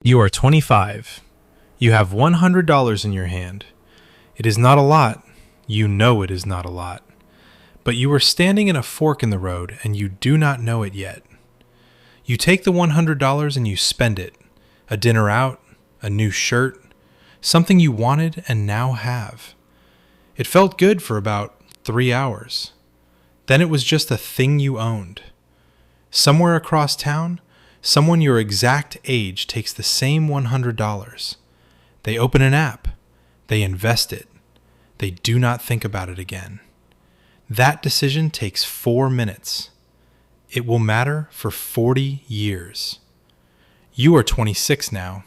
You are 25. You have $100 in your hand. It is not a lot. You know it is not a lot. But you are standing in a fork in the road and you do not know it yet. You take the $100 and you spend it. A dinner out, a new shirt, something you wanted and now have. It felt good for about 3 hours. Then it was just a thing you owned. Somewhere across town, someone your exact age takes the same $100. They open an app. They invest it. They do not think about it again. That decision takes 4 minutes. It will matter for 40 years. You are 26 now.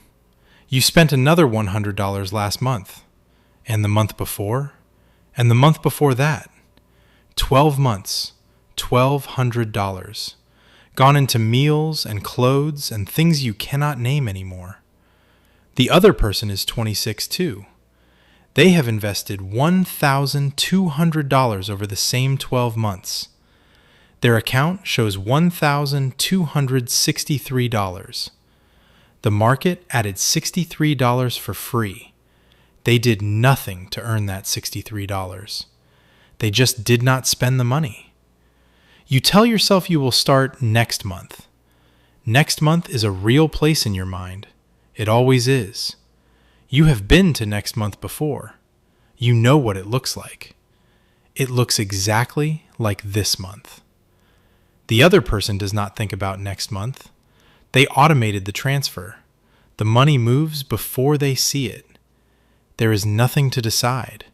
You spent another $100 last month, and the month before, and the month before that. 12 months, $1,200. Gone into meals and clothes and things you cannot name anymore. The other person is 26 too. They have invested $1,200 over the same 12 months. Their account shows $1,263. The market added $63 for free. They did nothing to earn that $63. They just did not spend the money. You tell yourself you will start next month. Next month is a real place in your mind. It always is. You have been to next month before. You know what it looks like. It looks exactly like this month. The other person does not think about next month. They automated the transfer. The money moves before they see it. There is nothing to decide.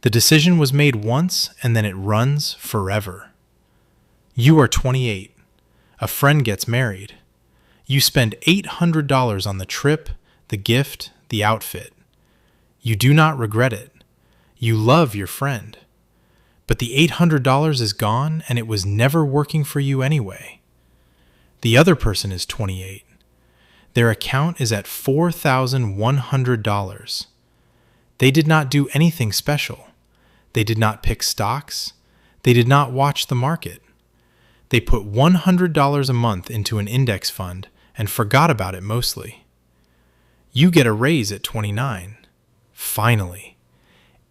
The decision was made once and then it runs forever. You are 28. A friend gets married. You spend $800 on the trip, the gift, the outfit. You do not regret it. You love your friend. But the $800 is gone and it was never working for you anyway. The other person is 28. Their account is at $4,100. They did not do anything special. They did not pick stocks. They did not watch the market. They put $100 a month into an index fund and forgot about it mostly. You get a raise at 29. Finally.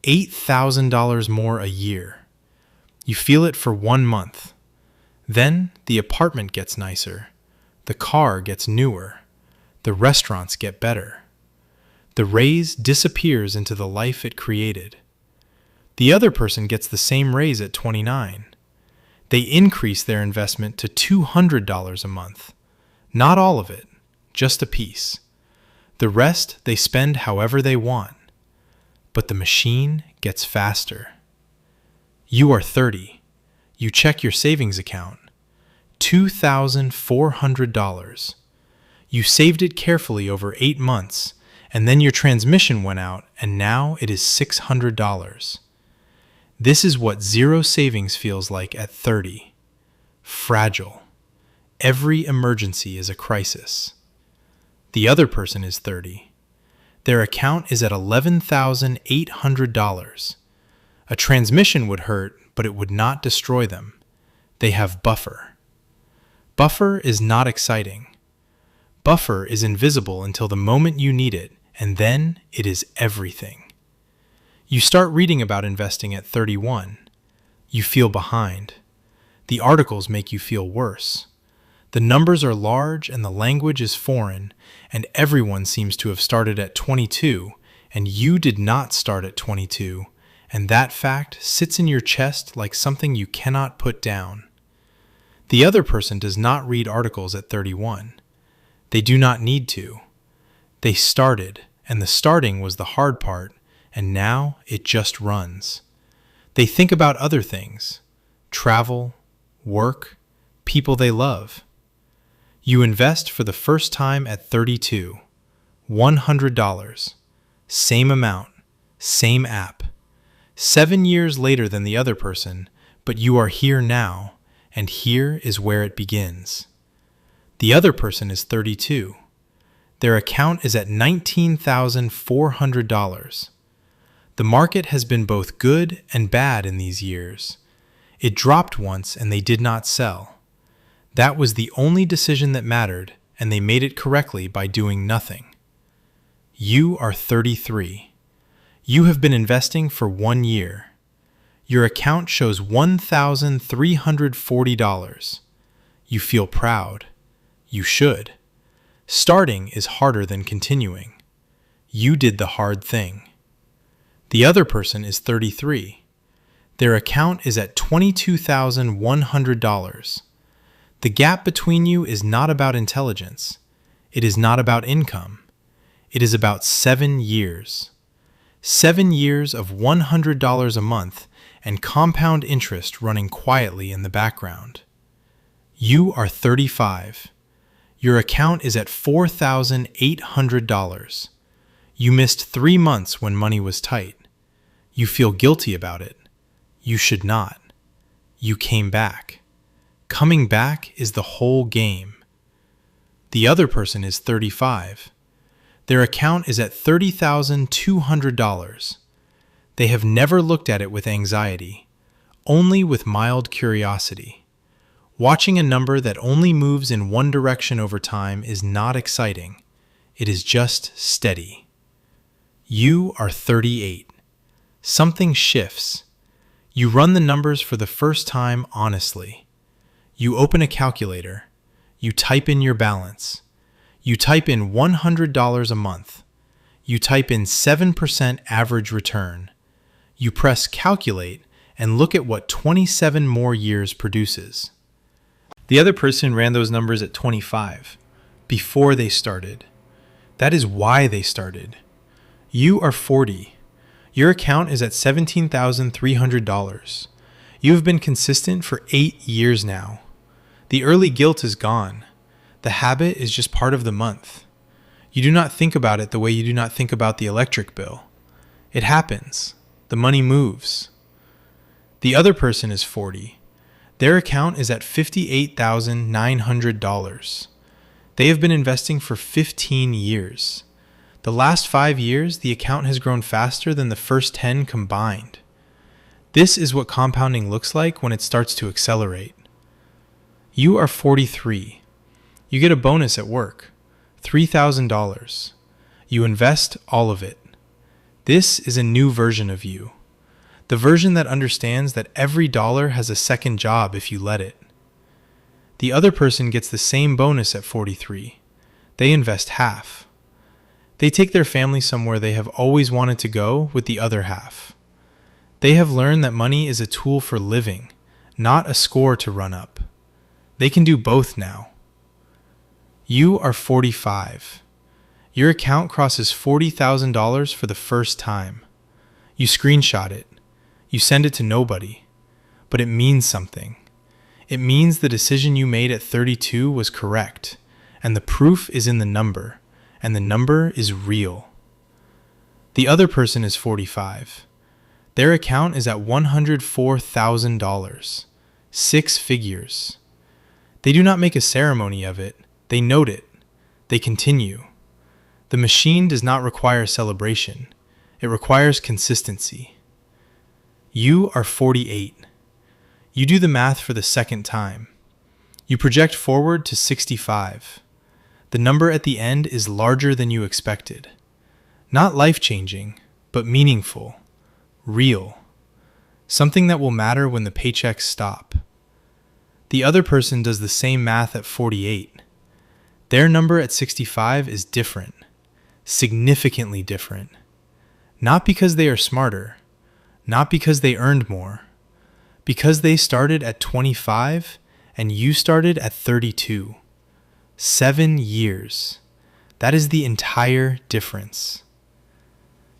$8,000 more a year. You feel it for 1 month. Then the apartment gets nicer. The car gets newer. The restaurants get better. The raise disappears into the life it created. The other person gets the same raise at 29. They increase their investment to $200 a month. Not all of it, just a piece. The rest they spend however they want. But the machine gets faster. You are 30. You check your savings account. $2,400. You saved it carefully over 8 months, and then your transmission went out, and now it is $600. This is what zero savings feels like at 30. Fragile. Every emergency is a crisis. The other person is 30. Their account is at $11,800. A transmission would hurt, but it would not destroy them. They have buffer. Buffer is not exciting. Buffer is invisible until the moment you need it, and then it is everything. You start reading about investing at 31. You feel behind. The articles make you feel worse. The numbers are large and the language is foreign, and everyone seems to have started at 22, and you did not start at 22, and that fact sits in your chest like something you cannot put down. The other person does not read articles at 31. They do not need to. They started, and the starting was the hard part, and now it just runs. They think about other things: travel, work, people they love. You invest for the first time at 32. $100. Same amount, same app. 7 years later than the other person, but you are here now, and here is where it begins. The other person is 32. Their account is at $19,400. The market has been both good and bad in these years. It dropped once and they did not sell. That was the only decision that mattered, and they made it correctly by doing nothing. You are 33. You have been investing for 1 year. Your account shows $1,340. You feel proud. You should. Starting is harder than continuing. You did the hard thing. The other person is 33. Their account is at $22,100. The gap between you is not about intelligence. It is not about income. It is about 7 years. 7 years of $100 a month and compound interest running quietly in the background. You are 35. Your account is at $4,800. You missed 3 months when money was tight. You feel guilty about it. You should not. You came back. Coming back is the whole game. The other person is 35. Their account is at $30,200. They have never looked at it with anxiety, only with mild curiosity. Watching a number that only moves in one direction over time is not exciting. It is just steady. You are 38. Something shifts. You run the numbers for the first time honestly. You open a calculator. You type in your balance. You type in $100 a month. You type in 7% average return. You press calculate and look at what 27 more years produces. The other person ran those numbers at 25, before they started. That is why they started. You are 40. Your account is at $17,300. You have been consistent for 8 years now. The early guilt is gone. The habit is just part of the month. You do not think about it the way you do not think about the electric bill. It happens. The money moves. The other person is 40. Their account is at $58,900. They have been investing for 15 years. The last 5 years, the account has grown faster than the first 10 combined. This is what compounding looks like when it starts to accelerate. You are 43. You get a bonus at work, $3,000. You invest all of it. This is a new version of you. The version that understands that every dollar has a second job if you let it. The other person gets the same bonus at 43. They invest half. They take their family somewhere they have always wanted to go with the other half. They have learned that money is a tool for living, not a score to run up. They can do both now. You are 45. Your account crosses $40,000 for the first time. You screenshot it. You send it to nobody. But it means something. It means the decision you made at 32 was correct, and the proof is in the number, and the number is real. The other person is 45. Their account is at $104,000. 6 figures. They do not make a ceremony of it. They note it. They continue. The machine does not require celebration. It requires consistency. You are 48. You do the math for the second time. You project forward to 65. The number at the end is larger than you expected. Not life-changing, but meaningful, real. Something that will matter when the paychecks stop. The other person does the same math at 48. Their number at 65 is different, significantly different. Not because they are smarter, not because they earned more, because they started at 25 and you started at 32. 7 years. That is the entire difference.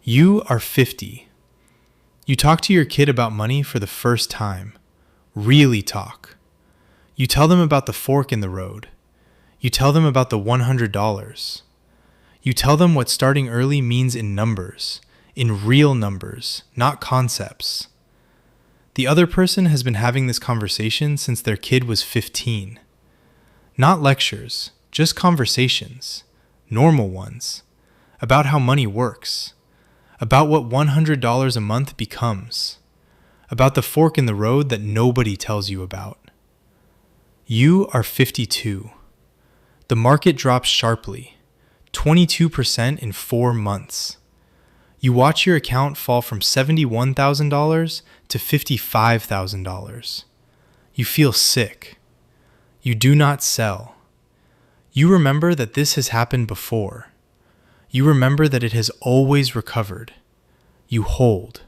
You are 50. You talk to your kid about money for the first time. Really talk. You tell them about the fork in the road. You tell them about the $100. You tell them what starting early means in numbers, in real numbers, not concepts. The other person has been having this conversation since their kid was 15. Not lectures, just conversations, normal ones, about how money works, about what $100 a month becomes, about the fork in the road that nobody tells you about. You are 52. The market drops sharply, 22% in 4 months. You watch your account fall from $71,000 to $55,000. You feel sick. You do not sell. You remember that this has happened before. You remember that it has always recovered. You hold.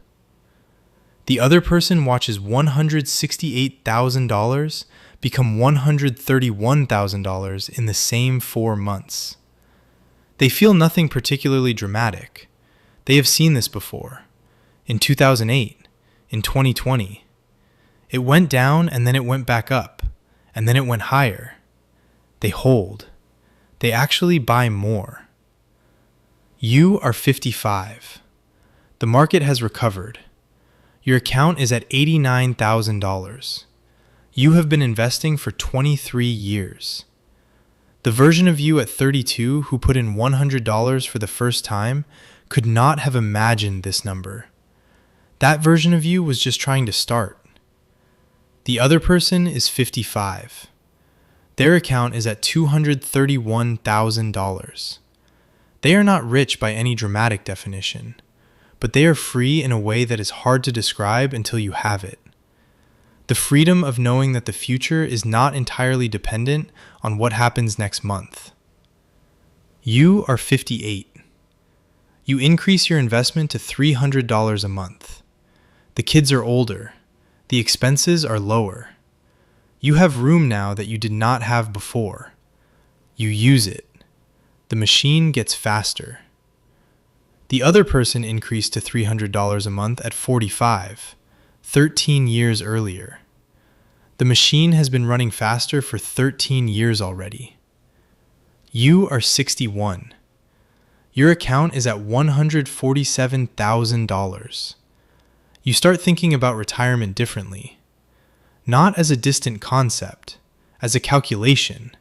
The other person watches $168,000 become $131,000 in the same 4 months. They feel nothing particularly dramatic. They have seen this before. In 2008, in 2020. It went down and then it went back up, and then it went higher. They hold. They actually buy more. You are 55. The market has recovered. Your account is at $89,000. You have been investing for 23 years. The version of you at 32 who put in $100 for the first time could not have imagined this number. That version of you was just trying to start. The other person is 55. Their account is at $231,000. They are not rich by any dramatic definition, but they are free in a way that is hard to describe until you have it. The freedom of knowing that the future is not entirely dependent on what happens next month. You are 58. You increase your investment to $300 a month. The kids are older. The expenses are lower. You have room now that you did not have before. You use it. The machine gets faster. The other person increased to $300 a month at 45, 13 years earlier. The machine has been running faster for 13 years already. You are 61. Your account is at $147,000. You start thinking about retirement differently, not as a distant concept, as a calculation,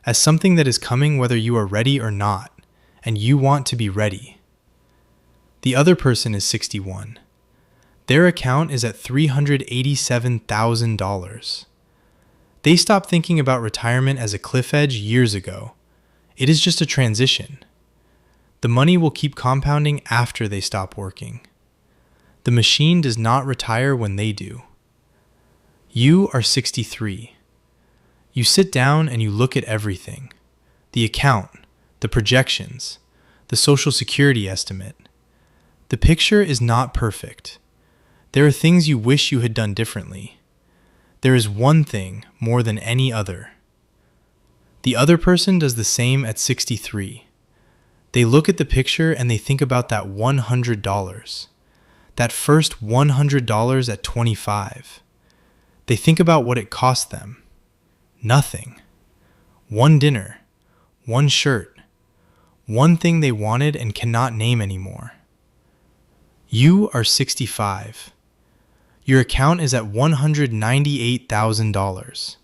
as something that is coming whether you are ready or not, and you want to be ready. The other person is 61. Their account is at $387,000. They stopped thinking about retirement as a cliff edge years ago. It is just a transition. The money will keep compounding after they stop working. The machine does not retire when they do. You are 63. You sit down and you look at everything. The account, the projections, the Social Security estimate. The picture is not perfect. There are things you wish you had done differently. There is one thing more than any other. The other person does the same at 63. They look at the picture and they think about that $100. That first $100 at 25. They think about what it cost them. Nothing. One dinner. One shirt. One thing they wanted and cannot name anymore. You are 65. Your account is at $198,000.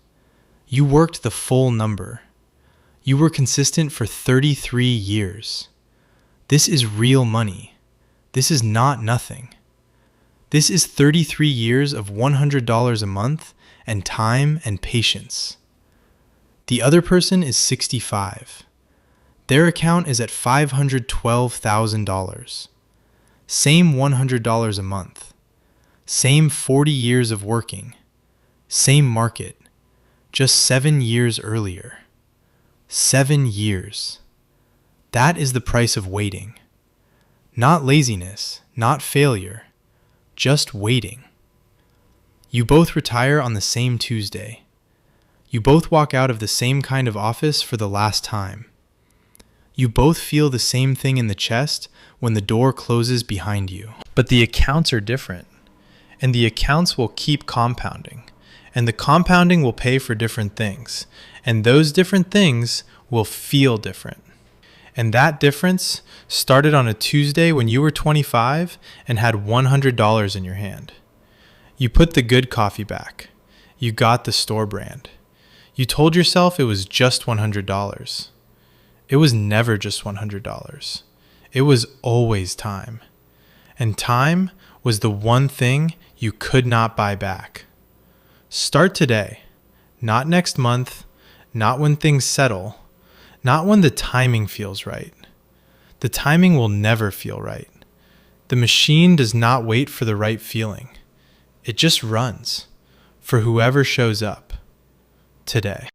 You worked the full number. You were consistent for 33 years. This is real money. This is not nothing. This is 33 years of $100 a month and time and patience. The other person is 65. Their account is at $512,000. Same $100 a month. Same 40 years of working. Same market. Just 7 years earlier. 7 years. That is the price of waiting. Not laziness, not failure. Just waiting. You both retire on the same Tuesday. You both walk out of the same kind of office for the last time. You both feel the same thing in the chest when the door closes behind you. But the accounts are different, and the accounts will keep compounding, and the compounding will pay for different things, and those different things will feel different. And that difference started on a Tuesday when you were 25 and had $100 in your hand. You put the good coffee back. You got the store brand. You told yourself it was just $100. It was never just $100. It was always time. And time was the one thing you could not buy back. Start today. Not next month, not when things settle, Not when the timing feels right. The timing will never feel right. The machine does not wait for the right feeling. It just runs for whoever shows up today.